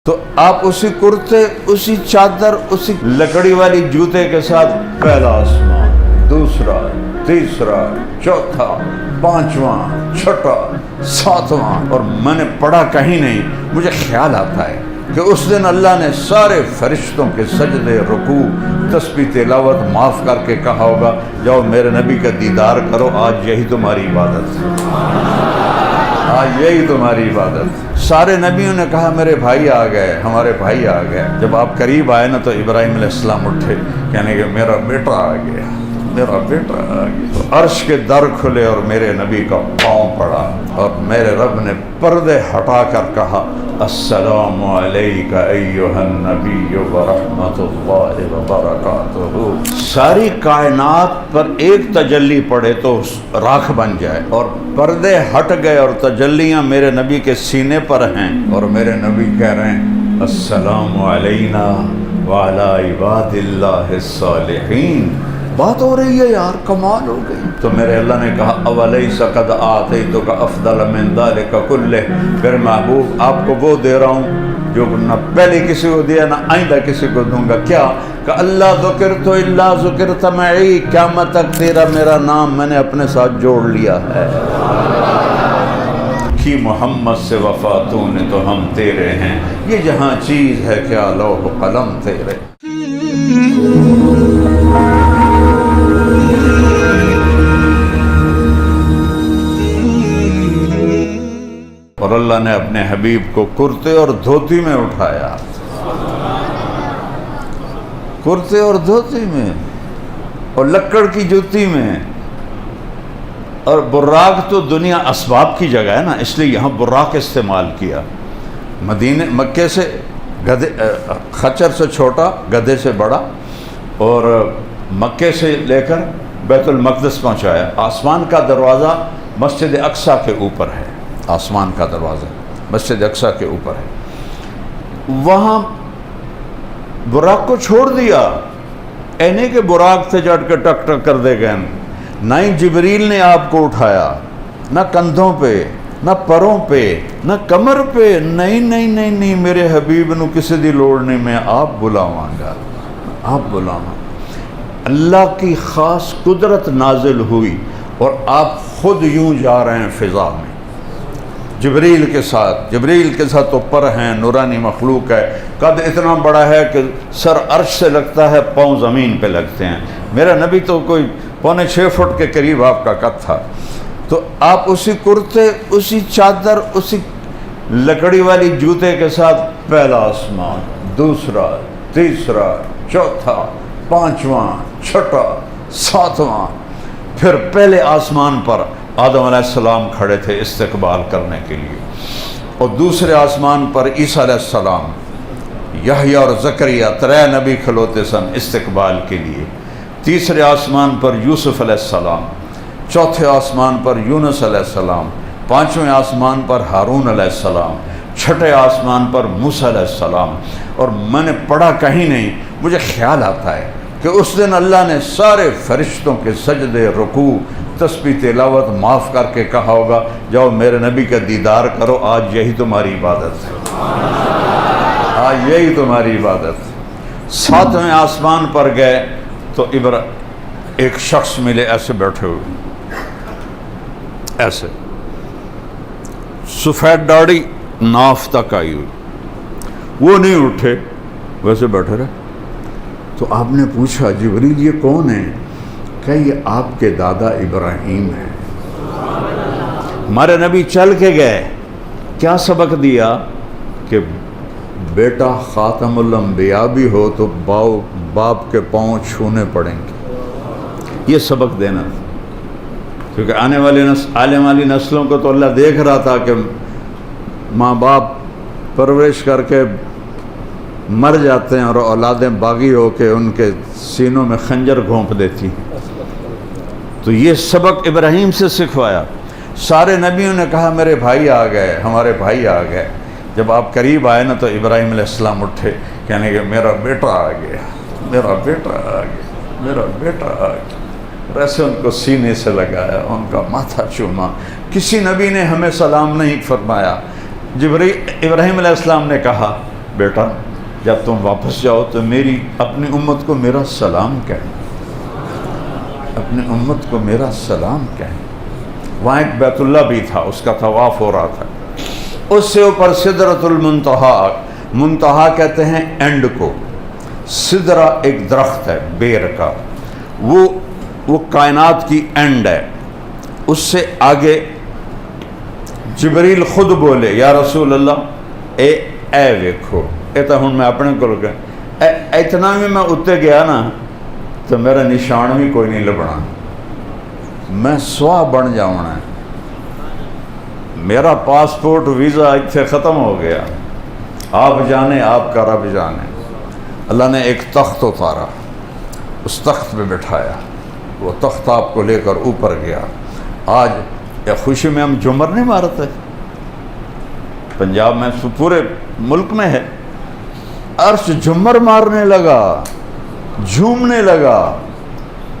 تو آپ اسی کرتے، اسی چادر، اسی لکڑی والی جوتے کے ساتھ پہلا آسمان، دوسرا، تیسرا، چوتھا، پانچواں، چھٹا، ساتواں، اور میں نے پڑھا کہیں نہیں. مجھے خیال آتا ہے کہ اس دن اللہ نے سارے فرشتوں کے سجدے، رکوع، تسبیح، تلاوت معاف کر کے کہا ہوگا جاؤ میرے نبی کا دیدار کرو، آج یہی تمہاری عبادت ہے، آج یہی تمہاری عبادت. سارے نبیوں نے کہا میرے بھائی آ گئے، ہمارے بھائی آ گئے. جب آپ قریب آئے نا تو ابراہیم علیہ السلام اٹھے، کہنے کہ میرا بیٹا آ گیا، میرا بیٹا آ گیا. تو عرش کے در کھلے اور میرے نبی کا پاؤں پڑا، اور میرے رب نے پردے ہٹا کر کہا السلام علیک ایھا النبی ورحمۃ اللہ وبرکاتہ. ساری کائنات پر ایک تجلی پڑے تو راکھ بن جائے، اور پردے ہٹ گئے اور تجلیاں میرے نبی کے سینے پر ہیں، اور میرے نبی کہہ رہے ہیں السلام علینا وعلی عباد اللہ الصالحین. بات ہو رہی ہے یار، کمال ہو گئی. تو میرے اللہ نے کہا اولیس قد آتیتک افضل من ذلک کلہ، پھر محبوب آپ کو وہ دے رہا ہوں جو نہ پہلے کسی کو دیا نہ آئندہ کسی کو دوں گا. کیا کہ اللہ ذکرت الا ذکرت معی، قیامت تک تیرا میرا نام میں نے اپنے ساتھ جوڑ لیا ہے. کی محمد سے وفا تو نے تو ہم تیرے ہیں، یہ جہاں چیز ہے کیا لوح قلم تیرے. اور اللہ نے اپنے حبیب کو کرتے اور دھوتی میں اٹھایا، کرتے اور دھوتی میں، اور لکڑ کی جوتی میں. اور براق تو دنیا اسباب کی جگہ ہے نا، اس لیے یہاں براق استعمال کیا. مدینے مکے سے گدھے، خچر سے چھوٹا، گدھے سے بڑا، اور مکے سے لے کر بیت المقدس پہنچایا. آسمان کا دروازہ مسجد اقصیٰ کے اوپر ہے، آسمان کا دروازہ مسجد اقصیٰ کے اوپر ہے. وہاں براق کو چھوڑ دیا، اینے کے براق سے جٹ کے ٹک ٹک کر دے گئے. نہ ہی جبریل نے آپ کو اٹھایا، نہ کندھوں پہ، نہ پروں پہ، نہ کمر پہ. نہیں میرے حبیب نو کسی دی لوڑ نہیں، میں آپ بلاواں گا، آپ بلاواں. اللہ کی خاص قدرت نازل ہوئی اور آپ خود یوں جا رہے ہیں فضا میں جبریل کے ساتھ. جبریل کے ساتھ تو پر ہیں، نورانی مخلوق ہے، قد اتنا بڑا ہے کہ سر عرش سے لگتا ہے، پاؤں زمین پہ لگتے ہیں. میرا نبی تو کوئی 6.25 فٹ کے قریب آپ کا قد تھا. تو آپ اسی کرتے، اسی چادر، اسی لکڑی والی جوتے کے ساتھ پہلا آسمان، دوسرا، تیسرا، چوتھا، پانچواں، چھٹا، ساتواں. پھر پہلے آسمان پر آدم علیہ السلام کھڑے تھے استقبال کرنے کے لیے، اور دوسرے آسمان پر عیسیٰ علیہ السلام، یحییٰ اور زکریا 3 نبی کھلوتے سن استقبال کے لیے. تیسرے آسمان پر یوسف علیہ السلام، چوتھے آسمان پر یونس علیہ السلام، پانچویں آسمان پر ہارون علیہ السلام، چھٹے آسمان پر موسیٰ علیہ السلام. اور میں نے پڑھا کہیں نہیں، مجھے خیال آتا ہے کہ اس دن اللہ نے سارے فرشتوں کے سجدے، رکوع، تسبیح، تلاوت معاف کر کے کہا ہوگا جاؤ میرے نبی کا دیدار کرو، آج یہی تمہاری عبادت ہے، آج یہی تمہاری عبادت. 7ویں آسمان پر گئے تو ایک شخص ملے، ایسے بیٹھے ہوئے، ایسے سفید داڑھی ناف تک آئی ہوئی. وہ نہیں اٹھے، ویسے بیٹھے رہے. تو آپ نے پوچھا جبریل یہ کون ہے؟ کہ یہ آپ کے دادا ابراہیم ہیں. ہمارے نبی چل کے گئے، کیا سبق دیا کہ بیٹا خاتم الانبیاء بھی ہو تو باپ کے پاؤں چھونے پڑیں گے. یہ سبق دینا، کیونکہ آنے والی نسلوں کو تو اللہ دیکھ رہا تھا کہ ماں باپ پرورش کر کے مر جاتے ہیں اور اولادیں باغی ہو کے ان کے سینوں میں خنجر گھونپ دیتی. تو یہ سبق ابراہیم سے سکھوایا. سارے نبیوں نے کہا میرے بھائی آ گئے، ہمارے بھائی آ گئے. جب آپ قریب آئے نا تو ابراہیم علیہ السلام اٹھے، کہنے کہ میرا بیٹا آ گیا، میرا بیٹا آ گیا، میرا بیٹا آ گیا. ویسے ان کو سینے سے لگایا، ان کا ماتھا چوما. کسی نبی نے ہمیں سلام نہیں فرمایا. ابراہیم علیہ السلام نے کہا بیٹا جب تم واپس جاؤ تو میری اپنی امت کو میرا سلام کہنا، اپنی امت کو میرا سلام کہنا۔ وہاں ایک بیت اللہ بھی تھا، اس کا طواف ہو رہا تھا، اس سے اوپر سدرۃ المنتہا، منتہا کہتے ہیں اینڈ کو، سدرہ ایک درخت ہے بیر کا، وہ کائنات کی اینڈ ہے۔ اس سے آگے جبریل خود بولے یا رسول اللہ اے ویکھو، اے تو ہن میں اپنے کو کہ اتنا بھی میں اتنے گیا نا تو میرا نشان بھی کوئی نہیں لبنا، میں سوا بن جاؤنا ہے، میرا پاسپورٹ ویزا اتنے ختم ہو گیا، آپ جانے آپ کا رب جانے۔ اللہ نے ایک تخت اتارا، اس تخت پہ بٹھایا، وہ تخت آپ کو لے کر اوپر گیا۔ آج یا خوشی میں ہم جھومر نہیں مارتے، پنجاب میں پورے ملک میں ہے، عرش جھومر مارنے لگا، جھومنے لگا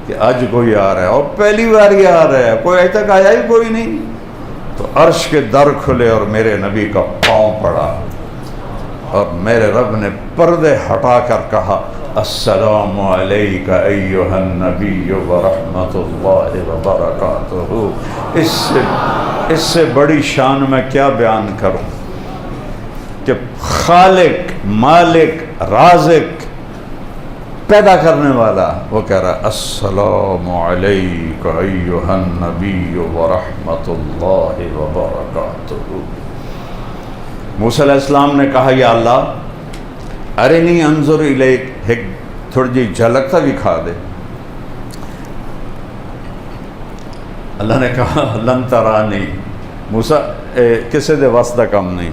کہ آج کوئی آ رہا ہے، اور پہلی بار یہ آ رہا ہے، کوئی اج تک آیا ہی کوئی نہیں۔ تو عرش کے در کھلے اور میرے نبی کا پاؤں پڑا، اور میرے رب نے پردے ہٹا کر کہا السلام علیک ایھا النبی ورحمۃ اللہ وبرکاتہ۔ اس سے بڑی شان میں کیا بیان کروں کہ خالق، مالک، رازق، پیدا کرنے والا وہ کہہ رہا ہے السلام علیک ایھا النبی ورحمۃ اللہ وبرکاتہ۔ موسیٰ علیہ السلام نے کہا یا اللہ ارنی انظر الیک، ایک تھوڑی جی جھلک تو دکھا دے۔ اللہ نے کہا لن ترانی، موسیٰ کسے دے واسطہ کم نہیں،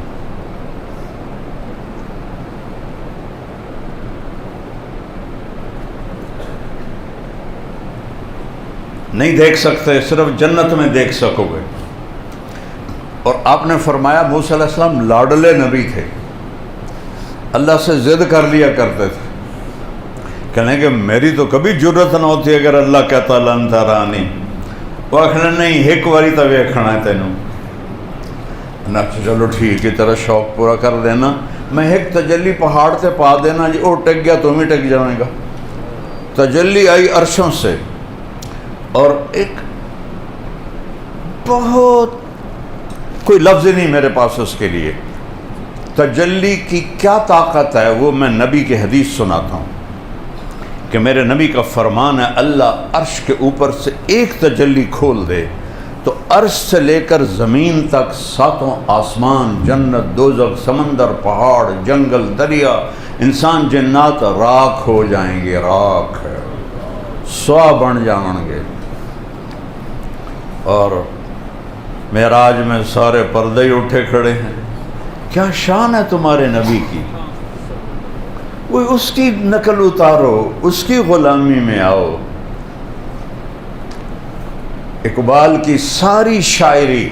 نہیں دیکھ سکتے، صرف جنت میں دیکھ سکو گے۔ اور آپ نے فرمایا موسیٰ علیہ السلام لاڈلے نبی تھے، اللہ سے ضد کر لیا کرتے تھے، کہنے کہ میری تو کبھی جرت نہ ہوتی اگر اللہ کہتا لن ترانی، وہ آخنا نہیں ایک باری تو ویکھنا ہے تینوں، نہ چلو ٹھیک ہے تیرا شوق پورا کر دینا، میں ایک تجلی پہاڑ سے پا دینا جی، وہ ٹک گیا تم ہی ٹک جائے گا۔ تجلی آئی عرشوں سے، اور ایک بہت کوئی لفظ نہیں میرے پاس اس کے لیے، تجلی کی کیا طاقت ہے وہ میں نبی کی حدیث سناتا ہوں کہ میرے نبی کا فرمان ہے اللہ عرش کے اوپر سے ایک تجلی کھول دے تو عرش سے لے کر زمین تک ساتوں آسمان، جنت، دوزخ، سمندر، پہاڑ، جنگل، دریا، انسان، جنات راکھ ہو جائیں گے، راکھ ہے، سوا بن جائیں گے۔ اور معراج میں سارے پردے ہی اٹھے کھڑے ہیں، کیا شان ہے تمہارے نبی کی، وہ اس کی نقل اتارو، اس کی غلامی میں آؤ۔ اقبال کی ساری شاعری،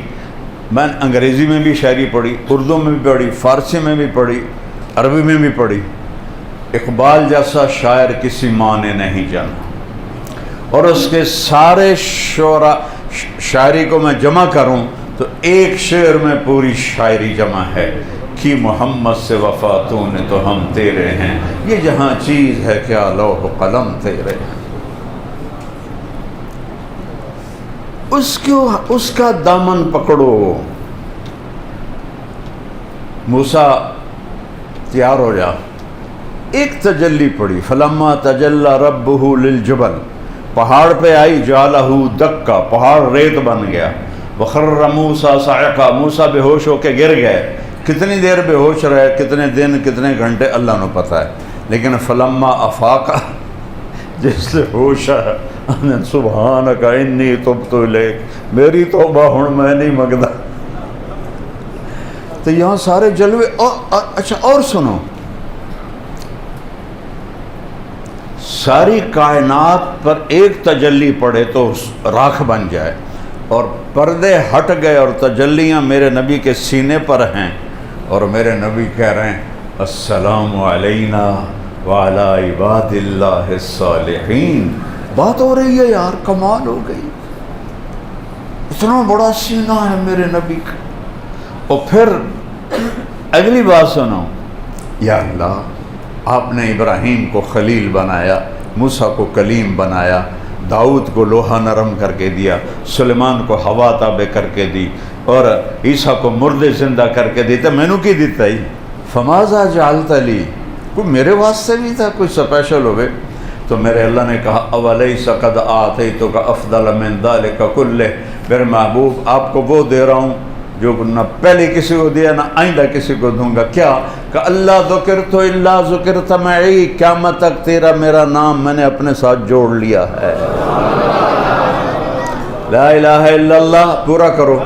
میں انگریزی میں بھی شاعری پڑھی، اردو میں بھی پڑھی، فارسی میں بھی پڑھی، عربی میں بھی پڑھی، اقبال جیسا شاعر کسی ماں نے نہیں جانا، اور اس کے سارے شاعری کو میں جمع کروں تو ایک شعر میں پوری شاعری جمع ہے کہ محمد سے وفا تو نے تو ہم تیرے ہیں، یہ جہاں چیز ہے کیا لوح و قلم تیرے ہیں۔ اس کا دامن پکڑو۔ موسیٰ تیار ہو جا، ایک تجلی پڑی، فلما تجلی ربہ للجبل، پہاڑ پہ آئی، جعلہ دکا، پہاڑ ریت بن گیا، وخر موسیٰ صعقا، موسیٰ بے ہوش ہو کے گر گئے۔ کتنی دیر بے ہوش رہے، کتنے دن، کتنے گھنٹے، اللہ نے پتہ ہے، لیکن فلما افاق، جس سے ہوش ہے، سبحانک انی تبت الیک، میری توبہ ہن میں نہیں منگدا۔ تو یہاں سارے جلوے، اچھا اور سنو، ساری کائنات پر ایک تجلی پڑے تو راکھ بن جائے، اور پردے ہٹ گئے اور تجلیاں میرے نبی کے سینے پر ہیں، اور میرے نبی کہہ رہے ہیں السلام علینا وعلی عباد اللہ الصالحین۔ بات ہو رہی ہے یار، کمال ہو گئی، اتنا بڑا سینہ ہے میرے نبی کا۔ اور پھر اگلی بات سنو، یا اللہ آپ نے ابراہیم کو خلیل بنایا، موسیٰ کو کلیم بنایا، داؤد کو لوہا نرم کر کے دیا، سلیمان کو ہوا تابع کر کے دی، اور عیسیٰ کو مردے زندہ کر کے دیتا، میں نے کی دیتا ہی فماذا جعلت لی، کوئی میرے واسطے بھی تھا کوئی اسپیشل ہوئے؟ تو میرے اللہ نے کہا اولیس قد آتیتک افضل من ذلک کلہ، میرے محبوب آپ کو وہ دے رہا ہوں جو نہ پہلے کسی کو دیا نہ آئندہ کسی کو دوں گا۔ کیا کہ اللہ ذکرت الا ذکرت معی، قیامت تک تیرا میرا نام میں نے اپنے ساتھ جوڑ لیا ہے۔ لا الہ الا اللہ پورا کرو،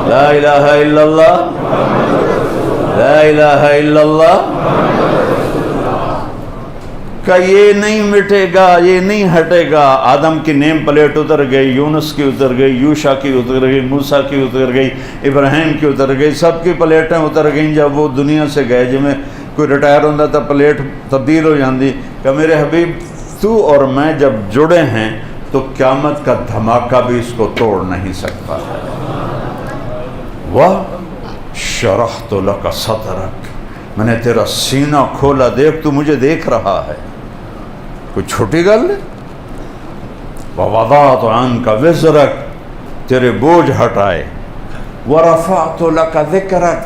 لا الہ الا اللہ، لا الہ الا اللہ، کہ یہ نہیں مٹے گا، یہ نہیں ہٹے گا۔ آدم کی نیم پلیٹ اتر گئی، یونس کی اتر گئی، یوشا کی اتر گئی، موسیٰ کی اتر گئی، ابراہیم کی اتر گئی، سب کی پلیٹیں اتر گئیں جب وہ دنیا سے گئے۔ جب میں کوئی ریٹائر ہوتا تھا پلیٹ تبدیل ہو جاندی کہ میرے حبیب تو اور میں جب جڑے ہیں تو قیامت کا دھماکہ بھی اس کو توڑ نہیں سکتا ہے۔ وَشَرَحْتُ لَكَ صَدْرَكَ، میں نے تیرا سینہ کھولا، دیکھ تو مجھے دیکھ رہا ہے، کوئی چھوٹی گل ہے۔ وَوَضَعْتُ عَنْكَ وِزْرَكَ، تیرے بوجھ ہٹائے۔ وَرَفَعْتُ لَكَ ذِكْرَكَ،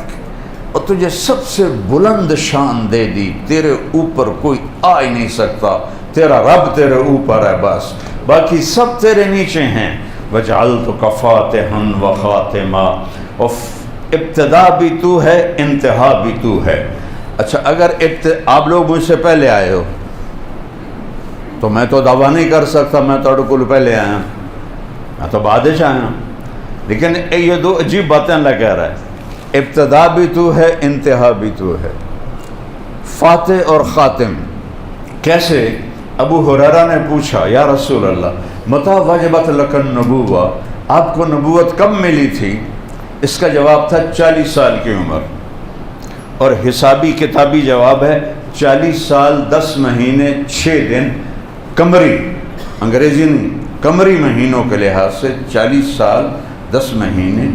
اور تجھے سب سے بلند شان دے دی، تیرے اوپر کوئی آ ہی نہیں سکتا، تیرا رب تیرے اوپر ہے بس، باقی سب تیرے نیچے ہیں۔ وَجَعَلْتُكَ فَاتِحًا وَخَاتِمًا، ابتدا بھی تو ہے، انتہا بھی تو ہے۔ اچھا اگر آپ لوگ مجھ سے پہلے آئے ہو تو میں تو دعویٰ نہیں کر سکتا میں تو کو پہلے آیا، میں تو بعد سے آیا، لیکن یہ دو عجیب باتیں اللہ کہہ رہا ہے، ابتدا بھی تو ہے، انتہا بھی تو ہے۔ فاتح اور خاتم کیسے؟ ابو ہریرہ نے پوچھا یا رسول اللہ متى وجبت لک النبوہ، آپ کو نبوت کب ملی تھی؟ اس کا جواب تھا 40 سال کی عمر، اور حسابی کتابی جواب ہے 40 سال 10 مہینے 6 دن قمری، انگریزی نہیں، قمری مہینوں کے لحاظ سے 40 سال 10 مہینے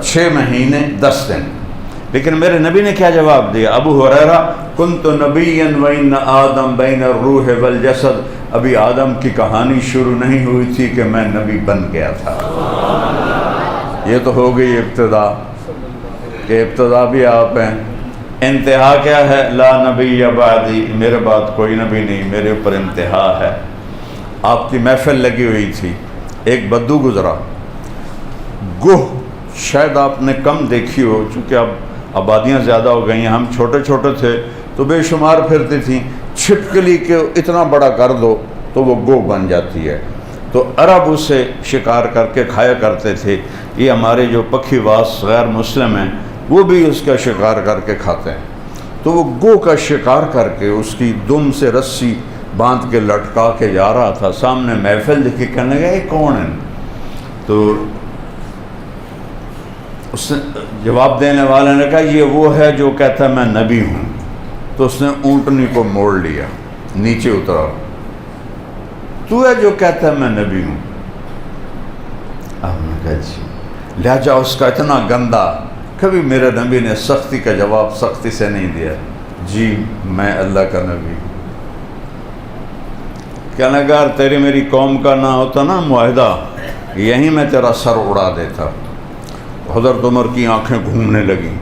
6 مہینے 10 دن۔ لیکن میرے نبی نے کیا جواب دیا؟ ابو ہریرہ کنت نبیا وان آدم بین الروح والجسد، ابھی آدم کی کہانی شروع نہیں ہوئی تھی کہ میں نبی بن گیا تھا۔ یہ تو ہو گئی ابتدا، کہ ابتدا بھی آپ ہیں، انتہا کیا ہے؟ لا نبی بعدی، میرے بعد کوئی نبی نہیں، میرے اوپر انتہا ہے۔ آپ کی محفل لگی ہوئی تھی، ایک بدو گزرا، گوہ شاید آپ نے کم دیکھی ہو، چونکہ اب آبادیاں زیادہ ہو گئی ہیں، ہم چھوٹے چھوٹے تھے تو بے شمار پھرتی تھیں، چھپکلی کے اتنا بڑا کر دو تو وہ گو بن جاتی ہے، تو عرب اسے شکار کر کے کھایا کرتے تھے۔ یہ ہمارے جو پکھی واس غیر مسلم ہیں وہ بھی اس کا شکار کر کے کھاتے ہیں۔ تو وہ گو کا شکار کر کے اس کی دم سے رسی باندھ کے لٹکا کے جا رہا تھا، سامنے محفل دیکھی، کہنے لگا یہ کون ہے؟ تو اس نے جواب دینے والے نے کہا یہ وہ ہے جو کہتا ہے میں نبی ہوں۔ تو اس نے اونٹنی کو موڑ لیا، نیچے اترا، تو ہے جو کہتا ہے میں نبی ہوں؟ آپ نے کہا جی۔ لہجہ اس کا اتنا گندا، کبھی میرے نبی نے سختی کا جواب سختی سے نہیں دیا، جی میں اللہ کا نبی ہوں۔ کہنے لگا تیری میری قوم کا نہ ہوتا نا معاہدہ، یہیں میں تیرا سر اڑا دیتا۔ حضرت عمر کی آنکھیں گھومنے لگیں،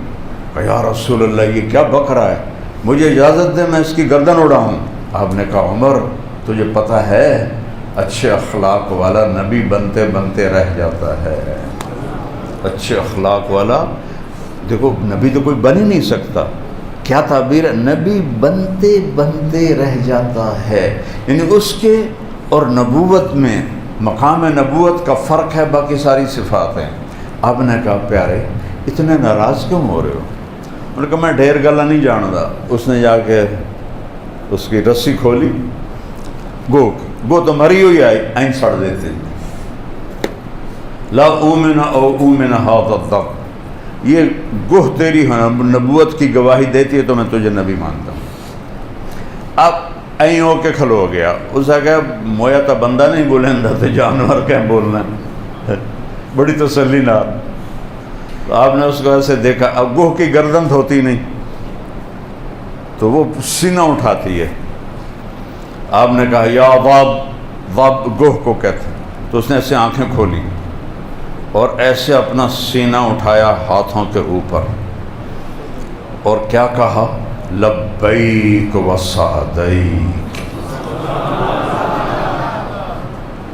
یا رسول اللہ یہ کیا بک رہا ہے، مجھے اجازت دے میں اس کی گردن اڑاؤں۔ آپ نے کہا عمر تجھے پتہ ہے اچھے اخلاق والا نبی بنتے بنتے رہ جاتا ہے، اچھے اخلاق والا، دیکھو نبی تو کوئی بن ہی نہیں سکتا، کیا تعبیر ہے، نبی بنتے بنتے رہ جاتا ہے، یعنی اس کے اور نبوت میں مقام نبوت کا فرق ہے، باقی ساری صفات ہیں۔ آپ نے کہا پیارے اتنے ناراض کیوں ہو رہے ہو؟ انہوں نے کہا میں ڈھیر گلا نہیں جانتا۔ اس نے جا کے اس کی رسی کھولی، گو تو مری ہوئی آئی، این سڑ دیتے، لا اومن او اومن ھذا الضب، یہ گوہ تیری نبوت کی گواہی دیتی ہے تو میں تجھے نبی مانتا ہوں۔ اب این ہو کے کھلو گیا، اس نے کہا مویا تا بندہ نہیں بولیں تھے جانور کیا بولنا ہے، بڑی تسلی نہ۔ تو آپ نے اس کو ایسے دیکھا، اب گوہ کی گردن دھوتی نہیں تو وہ سینہ اٹھاتی ہے. آپ نے کہا یا ضاب، ضاب گوہ کو کہتے ہیں. تو اس نے ایسے آنکھیں کھولی اور ایسے اپنا سینہ اٹھایا ہاتھوں کے اوپر اور کیا کہا، لبیک و سعدیک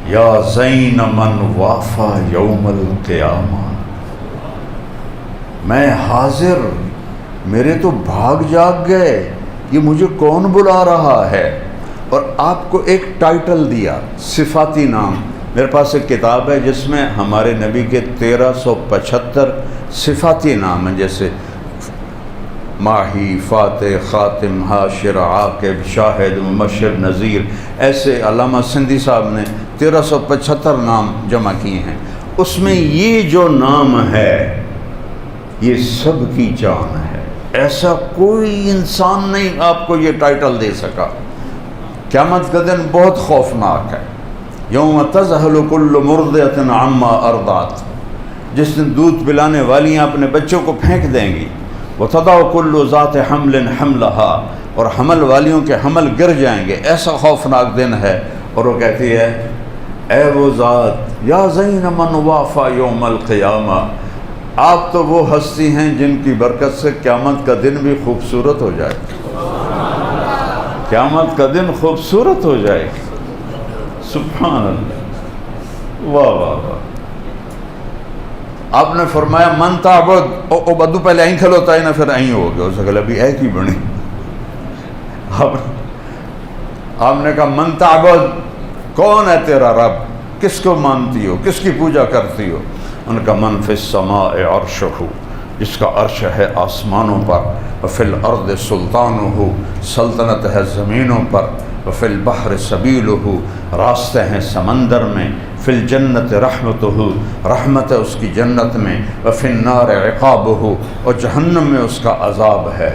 یا زین من وافا یوم القیامہ. میں حاضر، میرے تو بھاگ جاگ گئے، یہ مجھے کون بلا رہا ہے. اور آپ کو ایک ٹائٹل دیا، صفاتی نام. میرے پاس ایک کتاب ہے جس میں ہمارے نبی کے 1375 صفاتی نام ہیں، جیسے ماہی، فاتح، خاتم، حاشر، عاقب، شاہد، مبشر، نذیر. ایسے علامہ سندھی صاحب نے 1375 نام جمع کیے ہیں. اس میں یہ جو نام ہے یہ سب کی جان ہے. ایسا کوئی انسان نہیں آپ کو یہ ٹائٹل دے سکا. قیامت کا دن بہت خوفناک ہے. یوم تذہل کل مرضعۃ عما ارضعت، جس دن دودھ پلانے والیاں اپنے بچوں کو پھینک دیں گی. وتضع کل ذات حمل حملها، اور حمل والیوں کے حمل گر جائیں گے. ایسا خوفناک دن ہے. اور وہ کہتی ہے اے وہ ذات یا زین من وافا یوم القیامہ، آپ تو وہ ہستی ہیں جن کی برکت سے قیامت کا دن بھی خوبصورت ہو جائے. قیامت کا دن خوبصورت ہو جائے. سبحان اللہ، واہ واہ واہ. آپ نے فرمایا من تعبد، او بدو پہلے این کھلوتا ہے نا، پھر این ہو گیا. اسے کہا ابھی ایک ہی بنی. آپ نے کہا من تعبد، کون ہے تیرا رب، کس کو مانتی ہو، کس کی پوجا کرتی ہو. ان کا من فی السماء عرشہ، جس کا عرش ہے آسمانوں پر. وفی الارض سلطانہ، سلطنت ہے زمینوں پر. وفی البحر سبیلہ، راستے ہیں سمندر میں. فی الجنت رحمتہ، رحمت ہے اس کی جنت میں. وفی النار عقابہ، اور جہنم میں اس کا عذاب ہے.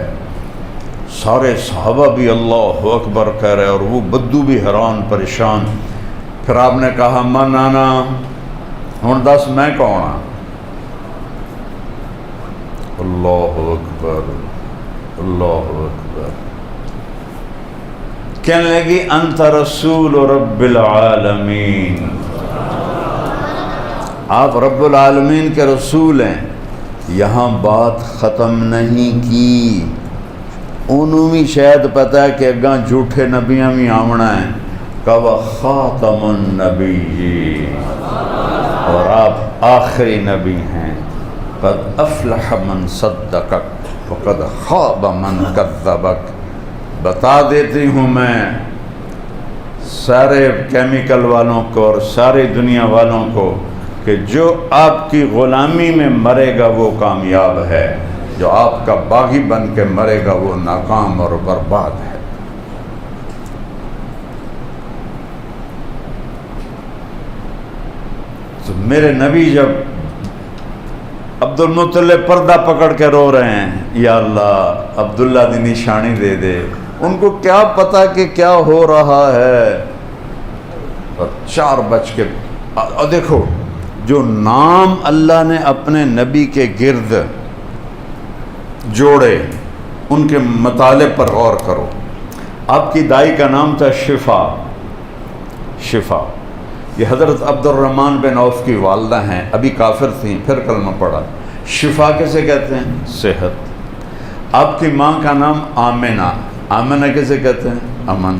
سارے صحابہ بھی اللہ اکبر کہہ رہے اور وہ بدو بھی حیران پریشان. پھر آپ نے کہا من انا، ہن دس میں کون ہاں. اللہ اکبر، اللہ اکبر. کہنے لگی انت رسول رب العالمین، آپ رب العالمین کے رسول ہیں. یہاں بات ختم نہیں کی. انہوں بھی شاید پتہ ہے کہ اگاں جھوٹے نبیاں بھی آمنا ہے. کب خاتم النبیین، اور آپ آخری نبی ہیں. قد افلح من صدقک وقد خاب من کذبک. بتا دیتی ہوں میں سارے کیمیکل والوں کو اور ساری دنیا والوں کو کہ جو آپ کی غلامی میں مرے گا وہ کامیاب ہے، جو آپ کا باغی بن کے مرے گا وہ ناکام اور برباد ہے. تو میرے نبی جب عبد المطلب پردہ پکڑ کے رو رہے ہیں، یا اللہ عبداللہ دی نشانی دے دے. ان کو کیا پتا کہ کیا ہو رہا ہے. اور 4 بج کے، اور دیکھو جو نام اللہ نے اپنے نبی کے گرد جوڑے ان کے مطالب پر غور کرو. آپ کی دائی کا نام تھا شفا. شفا یہ حضرت عبد الرحمن بن عوف کی والدہ ہیں، ابھی کافر تھیں پھر کلمہ پڑھا. شفا کیسے کہتے ہیں؟ صحت. آپ کی ماں کا نام آمنہ. آمنہ کیسے کہتے ہیں؟ امن.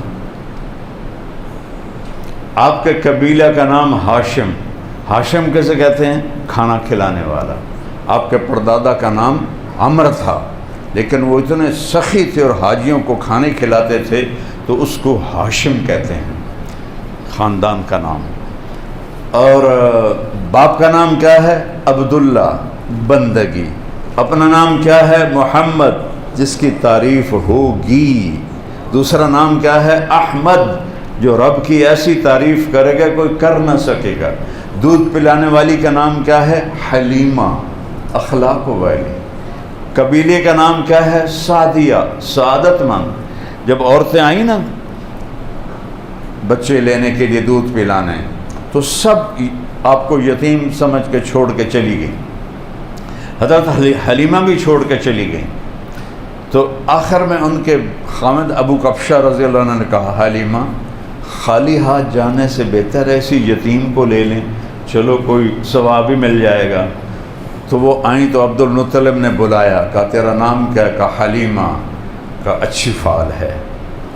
آپ کے قبیلہ کا نام ہاشم. ہاشم کیسے کہتے ہیں؟ کھانا کھلانے والا. آپ کے پردادا کا نام عمر تھا، لیکن وہ اتنے سخی تھے اور حاجیوں کو کھانے کھلاتے تھے تو اس کو ہاشم کہتے ہیں، خاندان کا نام. اور باپ کا نام کیا ہے؟ عبداللہ، بندگی. اپنا نام کیا ہے؟ محمد، جس کی تعریف ہوگی. دوسرا نام کیا ہے؟ احمد، جو رب کی ایسی تعریف کرے گا کوئی کر نہ سکے گا. دودھ پلانے والی کا نام کیا ہے؟ حلیمہ، اخلاق والی. قبیلے کا نام کیا ہے؟ سعدیہ، سعادت مند. جب عورتیں آئیں نا بچے لینے کے لیے دودھ پلانے تو سب آپ کو یتیم سمجھ کے چھوڑ کے چلی گئی. حضرت حلیمہ بھی چھوڑ کے چلی گئیں. تو آخر میں ان کے خامد ابو کبشہ رضی اللہ عنہ نے کہا حلیمہ خالی ہاتھ جانے سے بہتر ہے اسی یتیم کو لے لیں، چلو کوئی ثواب ہی مل جائے گا. تو وہ آئیں تو عبد المطلب نے بلایا، کہا تیرا نام کیا ہے؟ کہا حلیمہ. کہا اچھی فعال ہے،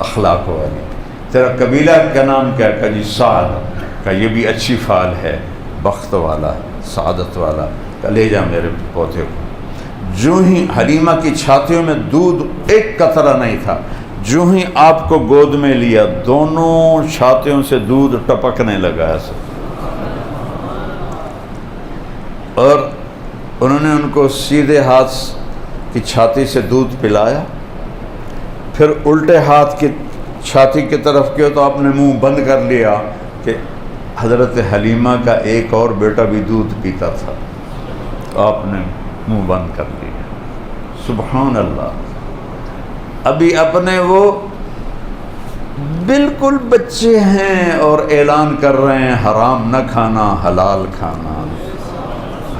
اخلاق والی. تیرا قبیلہ کا نام کیا ہے؟ کہا جی سعد. کہا یہ بھی اچھی فعال ہے، بخت والا، سعادت والا. کہا لے جا میرے پوتے کو. جو ہی حلیمہ کی چھاتیوں میں دودھ ایک قطرہ نہیں تھا، جو ہی آپ کو گود میں لیا دونوں چھاتیوں سے دودھ ٹپکنے لگا ایسے. اور انہوں نے ان کو سیدھے ہاتھ کی چھاتی سے دودھ پلایا، پھر الٹے ہاتھ کی چھاتی کی طرف کیا تو آپ نے منہ بند کر لیا کہ حضرت حلیمہ کا ایک اور بیٹا بھی دودھ پیتا تھا. آپ نے منہ بند کر لیا. سبحان اللہ. ابھی اپنے وہ بالکل بچے ہیں اور اعلان کر رہے ہیں حرام نہ کھانا حلال کھانا،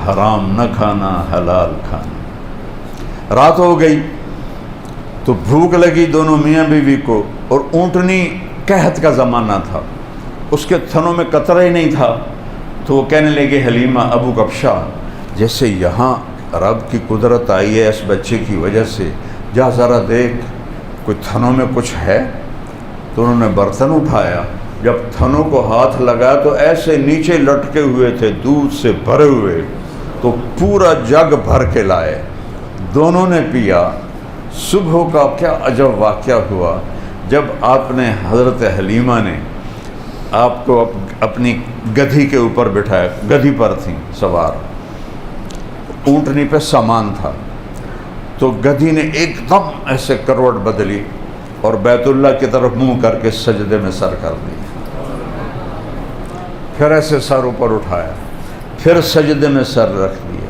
حرام نہ کھانا حلال کھانا. رات ہو گئی تو بھوک لگی دونوں میاں بیوی کو، اور اونٹنی قحط کا زمانہ تھا، اس کے تھنوں میں قطرہ ہی نہیں تھا. تو وہ کہنے لگے حلیمہ ابو کبشہ جیسے یہاں رب کی قدرت آئی ہے اس بچے کی وجہ سے، جا ذرا دیکھ کوئی تھنوں میں کچھ ہے. تو انہوں نے برتن اٹھایا، جب تھنوں کو ہاتھ لگایا تو ایسے نیچے لٹکے ہوئے تھے دودھ سے بھرے ہوئے. تو پورا جگ بھر کے لائے، دونوں نے پیا. صبح کا کیا عجب واقعہ ہوا جب آپ نے حضرت حلیمہ نے آپ کو اپنی گدھی کے اوپر بٹھایا، گدھی پر تھیں سوار، اونٹنی پہ سامان تھا. تو گدھی نے ایک دم ایسے کروٹ بدلی اور بیت اللہ کی طرف منہ کر کے سجدے میں سر کر دی. پھر ایسے سر اوپر اٹھایا، پھر سجدے میں سر رکھ دیا،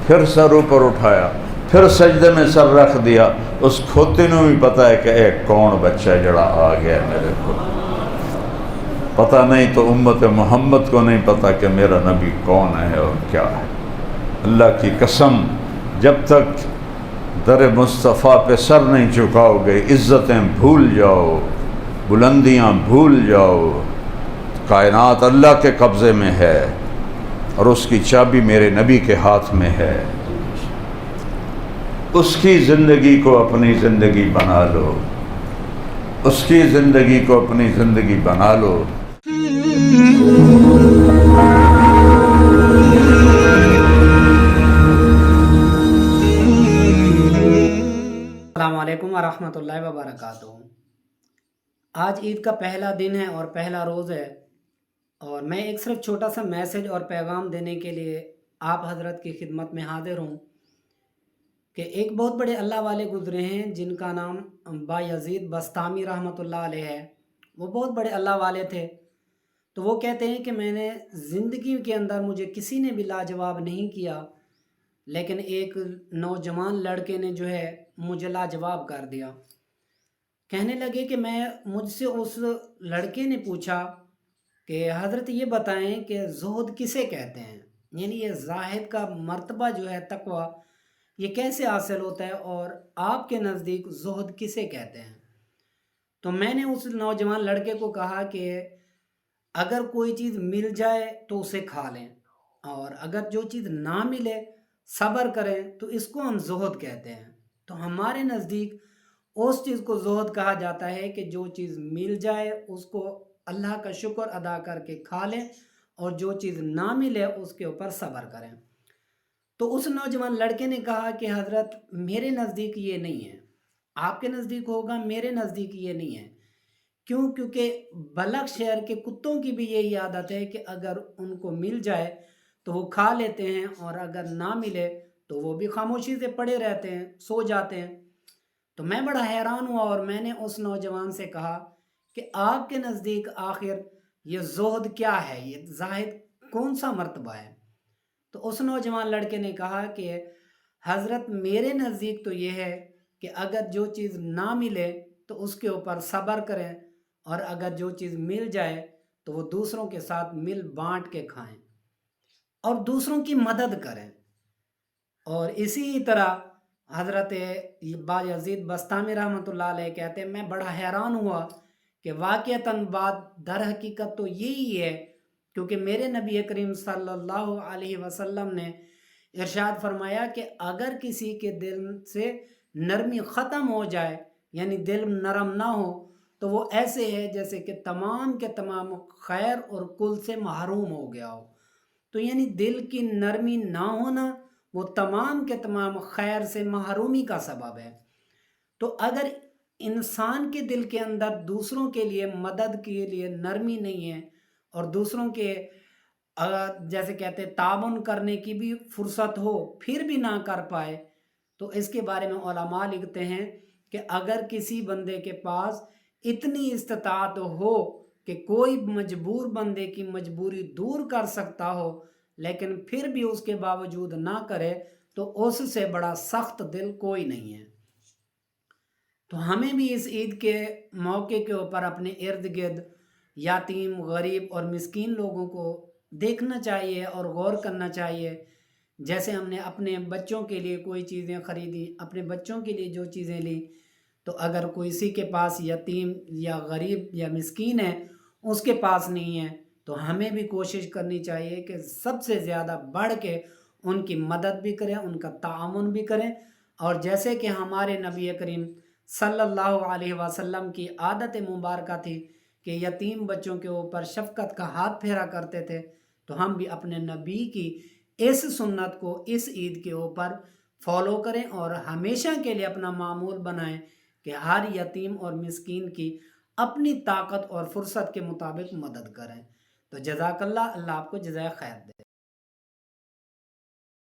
پھر سر اوپر اٹھایا، پھر سجدے میں سر رکھ دیا. اس کھوتے نے بھی پتہ ہے کہ اے کون بچہ جڑا آ گیا میرے کو. پتہ نہیں تو امت محمد کو نہیں پتہ کہ میرا نبی کون ہے اور کیا ہے. اللہ کی قسم جب تک در مصطفیٰ پہ سر نہیں جھکاؤ گے، عزتیں بھول جاؤ، بلندیاں بھول جاؤ. کائنات اللہ کے قبضے میں ہے اور اس کی چابی میرے نبی کے ہاتھ میں ہے. اس کی زندگی کو اپنی زندگی بنا لو، اس کی زندگی کو اپنی زندگی بنا لو. السلام علیکم ورحمۃ اللہ وبرکاتہ. آج عید کا پہلا دن ہے اور پہلا روز ہے، اور میں ایک صرف چھوٹا سا میسج اور پیغام دینے کے لیے آپ حضرت کی خدمت میں حاضر ہوں کہ ایک بہت بڑے اللہ والے گزرے ہیں جن کا نام بایزید بسطامی رحمۃ اللہ علیہ ہے. وہ بہت بڑے اللہ والے تھے. تو وہ کہتے ہیں کہ میں نے زندگی کے اندر مجھے کسی نے بھی لاجواب نہیں کیا، لیکن ایک نوجوان لڑکے نے جو ہے مجھے لاجواب کر دیا. کہنے لگے کہ مجھ سے اس لڑکے نے پوچھا کہ حضرت یہ بتائیں کہ زہد کسے کہتے ہیں، یعنی یہ زاہد کا مرتبہ جو ہے تقوی، یہ کیسے حاصل ہوتا ہے، اور آپ کے نزدیک زہد کسے کہتے ہیں. تو میں نے اس نوجوان لڑکے کو کہا کہ اگر کوئی چیز مل جائے تو اسے کھا لیں، اور اگر جو چیز نہ ملے صبر کریں، تو اس کو ہم زہد کہتے ہیں. تو ہمارے نزدیک اس چیز کو زہد کہا جاتا ہے کہ جو چیز مل جائے اس کو اللہ کا شکر ادا کر کے کھا لیں، اور جو چیز نہ ملے اس کے اوپر صبر کریں. تو اس نوجوان لڑکے نے کہا کہ حضرت میرے نزدیک یہ نہیں ہے، آپ کے نزدیک ہوگا، میرے نزدیک یہ نہیں ہے. کیونکہ بلخ شہر کے کتوں کی بھی یہی عادت ہے کہ اگر ان کو مل جائے تو وہ کھا لیتے ہیں، اور اگر نہ ملے تو وہ بھی خاموشی سے پڑے رہتے ہیں، سو جاتے ہیں. تو میں بڑا حیران ہوا، اور میں نے اس نوجوان سے کہا کہ آپ کے نزدیک آخر یہ زہد کیا ہے، یہ زاہد کون سا مرتبہ ہے. تو اس نوجوان لڑکے نے کہا کہ حضرت میرے نزدیک تو یہ ہے کہ اگر جو چیز نہ ملے تو اس کے اوپر صبر کریں، اور اگر جو چیز مل جائے تو وہ دوسروں کے ساتھ مل بانٹ کے کھائیں اور دوسروں کی مدد کریں. اور اسی طرح حضرت بایزید بستامی رحمۃ اللہ علیہ کہتے ہیں میں بڑا حیران ہوا کہ واقعتاً بات در حقیقت تو یہی ہے، کیونکہ میرے نبی کریم صلی اللہ علیہ وسلم نے ارشاد فرمایا کہ اگر کسی کے دل سے نرمی ختم ہو جائے، یعنی دل نرم نہ ہو، تو وہ ایسے ہے جیسے کہ تمام کے تمام خیر اور کل سے محروم ہو گیا ہو۔ تو یعنی دل کی نرمی نہ ہونا وہ تمام کے تمام خیر سے محرومی کا سبب ہے۔ تو اگر انسان کے دل کے اندر دوسروں کے لیے مدد کے لیے نرمی نہیں ہے اور دوسروں کے جیسے کہتے ہیں تعاون کرنے کی بھی فرصت ہو پھر بھی نہ کر پائے، تو اس کے بارے میں علماء لکھتے ہیں کہ اگر کسی بندے کے پاس اتنی استطاعت ہو کہ کوئی مجبور بندے کی مجبوری دور کر سکتا ہو لیکن پھر بھی اس کے باوجود نہ کرے، تو اس سے بڑا سخت دل کوئی نہیں ہے۔ تو ہمیں بھی اس عید کے موقع کے اوپر اپنے ارد گرد یتیم، غریب اور مسکین لوگوں کو دیکھنا چاہیے اور غور کرنا چاہیے۔ جیسے ہم نے اپنے بچوں کے لیے کوئی چیزیں خریدی، اپنے بچوں کے لیے جو چیزیں لی، تو اگر کسی کے پاس یتیم یا غریب یا مسکین ہے، اس کے پاس نہیں ہے، تو ہمیں بھی کوشش کرنی چاہیے کہ سب سے زیادہ بڑھ کے ان کی مدد بھی کریں، ان کا تعاون بھی کریں۔ اور جیسے کہ ہمارے نبی کریم صلی اللہ علیہ وسلم کی عادت مبارکہ تھی کہ یتیم بچوں کے اوپر شفقت کا ہاتھ پھیرا کرتے تھے، تو ہم بھی اپنے نبی کی اس سنت کو اس عید کے اوپر فالو کریں اور ہمیشہ کے لیے اپنا معمول بنائیں کہ ہر یتیم اور مسکین کی اپنی طاقت اور فرصت کے مطابق مدد کریں۔ تو جزاک اللہ، اللہ آپ کو جزائے خیر دے۔